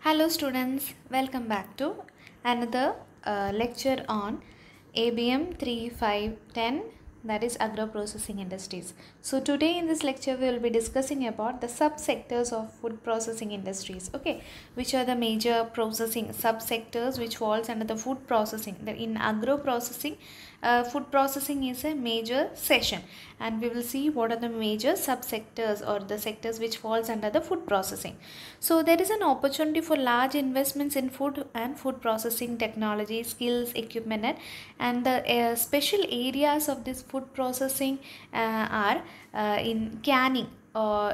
Hello students, welcome back to another lecture on ABM 3510, that is agro processing industries. So today in this lecture we will be discussing about the subsectors of food processing industries. Okay, which are the major processing subsectors which falls under the food processing. In agro processing, food processing is a major section, and we will see what are the major subsectors or the sectors which falls under the food processing. So there is an opportunity for large investments in food and food processing technology, skills, equipment, and the special areas of this food processing are in canning,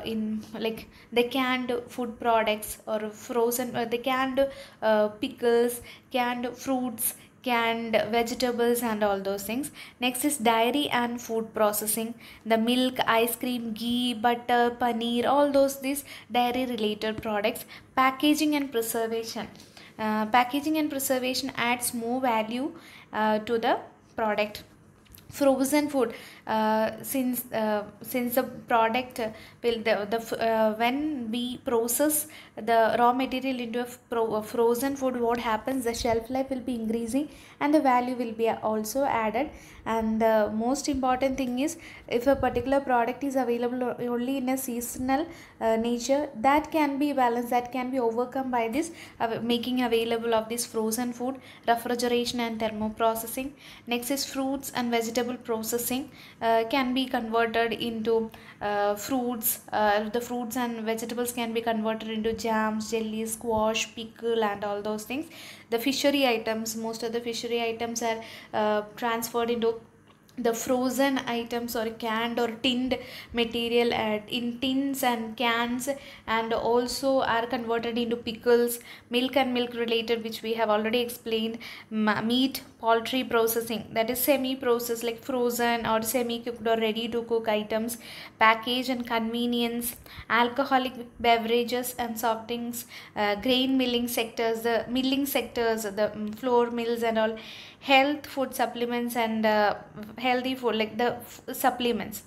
in like the canned food products or frozen, the canned pickles, canned fruits, canned vegetables, and all those things. Next is dairy and food processing, the milk, ice cream, ghee, butter, paneer, all these dairy related products. Packaging and preservation. Packaging and preservation adds more value to the product. Frozen food, since the product will when we process the raw material into a frozen food, what happens, the shelf life will be increasing and the value will be also added. And the most important thing is, if a particular product is available only in a seasonal nature, that can be balanced, that can be overcome by this making available of this frozen food, refrigeration and thermo processing. Next is fruits and vegetable processing, can be converted into fruits. The fruits and vegetables can be converted into jams, jellies, squash, pickle, and all those things. The fishery items, most of the fishery items are transferred into the frozen items or canned or tinned material in tins and cans, and also are converted into pickles. Milk and milk related, which we have already explained. Meat, poultry processing, that is semi processed, like frozen or semi cooked or ready to cook items. Package and convenience. Alcoholic beverages and soft drinks. Grain milling sectors, the milling sectors, the flour mills and all. Health food supplements and healthy food, like the supplements.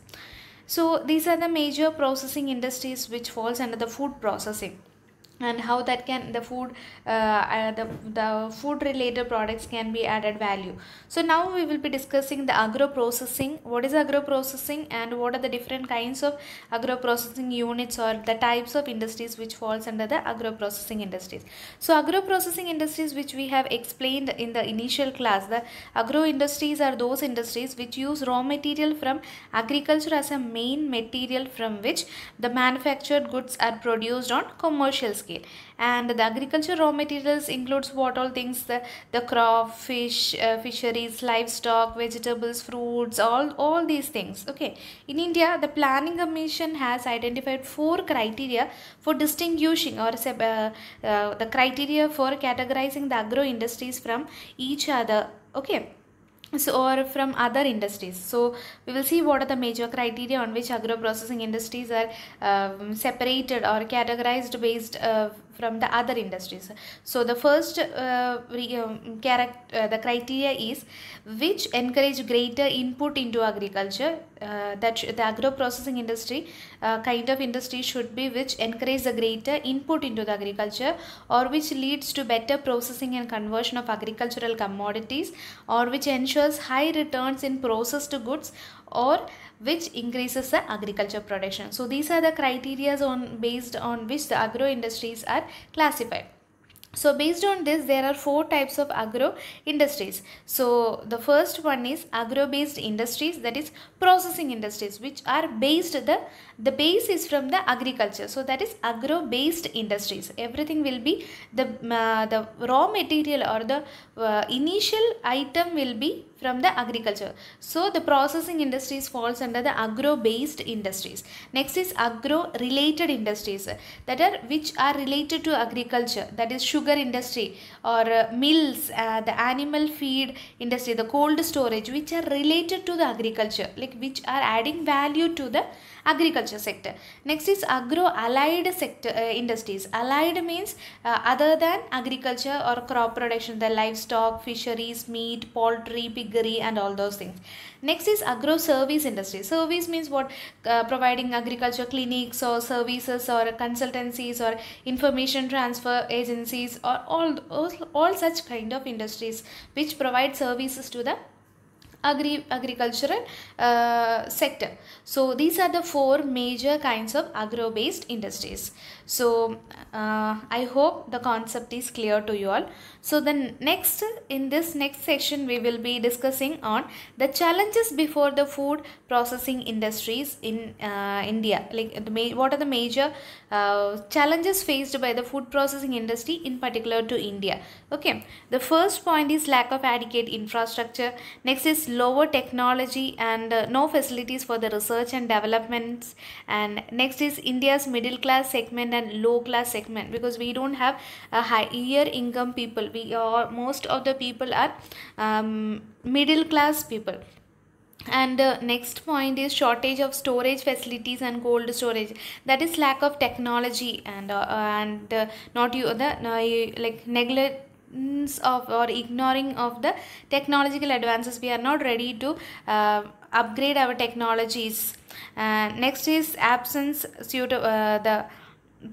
So these are the major processing industries which falls under the food processing, and how that can the food related products can be added value. So now we will be discussing the agro processing. What is agro processing, and what are the different kinds of agro processing units or the types of industries which falls under the agro processing industries. So agro processing industries, which we have explained in the initial class, the agro industries are those industries which use raw material from agriculture as a main material from which the manufactured goods are produced on commercial scale. And the agriculture raw materials includes what all things, the crop, fisheries, livestock, vegetables, fruits, all these things. Okay, in India, the Planning Commission has identified 4 criteria for distinguishing or the criteria for categorizing the agro industries from each other. Okay, so or from other industries. So we will see what are the major criteria on which agro processing industries are separated or categorized based from the other industries. So the first the criteria is which encourage greater input into agriculture. The agro processing industry kind of industry should be which encourage the greater input into the agriculture, or which leads to better processing and conversion of agricultural commodities, or which ensures high returns in processed goods, or which increases the agriculture production. So these are the criteria based on which the agro industries are classified. So based on this, there are 4 types of agro industries. So the first one is agro based industries, that is processing industries, which are based, the base is from the agriculture. So that is agro based industries. Everything will be the raw material or the initial item will be from the agriculture. So the processing industries falls under the agro based industries. Next is agro related industries, that are which are related to agriculture, that is sugar industry, or mills, the animal feed industry, the cold storage, which are related to the agriculture, like which are adding value to the agriculture sector. Next is agro allied sector industries. Allied means other than agriculture or crop production, the livestock, fisheries, meat, poultry, piggery, and all those things. Next is agro service industry. Service means what? Providing agriculture clinics or services or consultancies or information transfer agencies, or all such kind of industries which provide services to the agricultural sector. So these are the four major kinds of agro based industries. So I hope the concept is clear to you all. So the next, in this next section, we will be discussing on the challenges before the food processing industries in India. Like what are the major challenges faced by the food processing industry in particular to India. Okay, the first point is lack of adequate infrastructure. Next is lower technology and no facilities for the research and developments. And next is India's middle class segment and low class segment, because we don't have a higher income people. Most of the people are middle class people. And next point is shortage of storage facilities and cold storage, that is lack of technology and not you the like neglect of or ignoring of the technological advances. We are not ready to upgrade our technologies. Next is absence the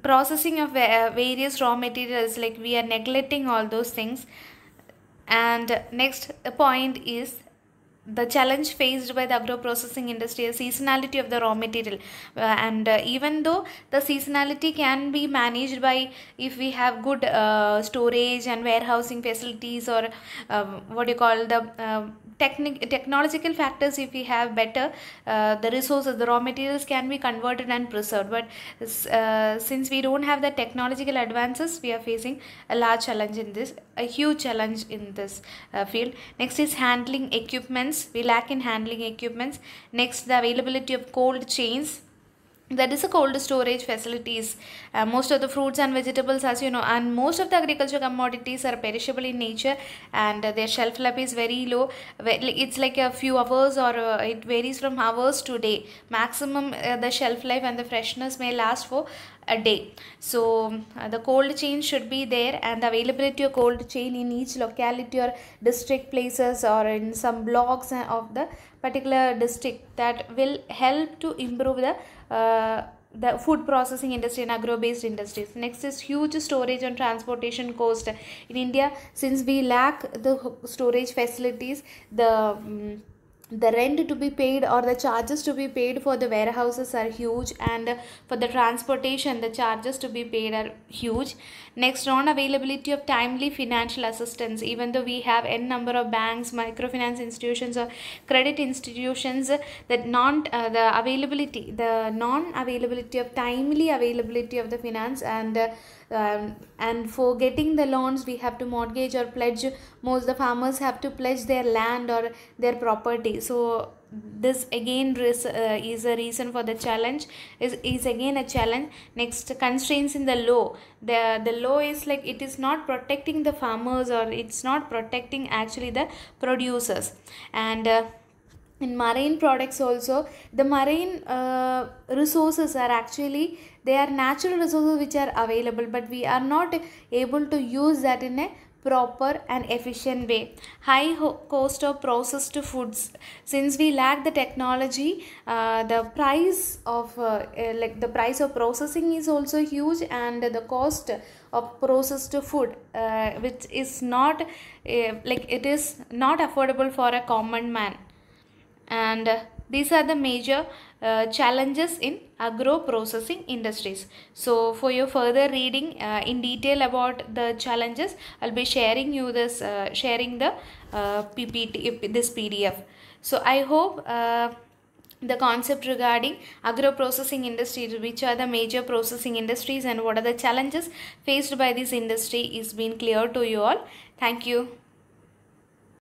processing of various raw materials, like we are neglecting all those things. And next point is the challenge faced by the agro processing industry is seasonality of the raw material. And even though the seasonality can be managed by if we have good storage and warehousing facilities, or what you call the technological factors, if we have better the resources, the raw materials can be converted and preserved. But since we don't have the technological advances, we are facing a large challenge in this, a huge challenge in this field. Next is handling equipments. We lack in handling equipments. Next, the availability of cold chains, that is a cold storage facilities. Most of the fruits and vegetables, as you know, and most of the agriculture commodities are perishable in nature, and their shelf life is very low. It's like a few hours, or it varies from hours to day. Maximum the shelf life and the freshness may last for a day. So the cold chain should be there, and the availability of cold chain in each locality or district places, or in some blocks of the particular district, that will help to improve the food processing industry and agro based industries. Next is huge storage and transportation cost in India. Since we lack the storage facilities, the rent to be paid or the charges to be paid for the warehouses are huge, and for the transportation the charges to be paid are huge. Next, non availability of timely financial assistance. Even though we have n number of banks, microfinance institutions, or credit institutions, that non availability of timely availability of the finance, and for getting the loans we have to mortgage or pledge. Most the farmers have to pledge their land or their property. So this again is a reason for the challenge, is again a challenge. Next, constraints in the law. The law is like it is not protecting the farmers, or it's not protecting actually the producers. And in marine products also, the marine resources are actually, they are natural resources which are available, but we are not able to use that in a proper and efficient way. High cost of processed foods. Since we lack the technology, the price of like the price of processing is also huge, and the cost of processed food which is not like it is not affordable for a common man. And these are the major challenges in agro processing industries. So for your further reading in detail about the challenges, I'll be sharing you this sharing the PPT, this PDF. So I hope the concept regarding agro processing industry, which are the major processing industries and what are the challenges faced by this industry, is been clear to you all. Thank you.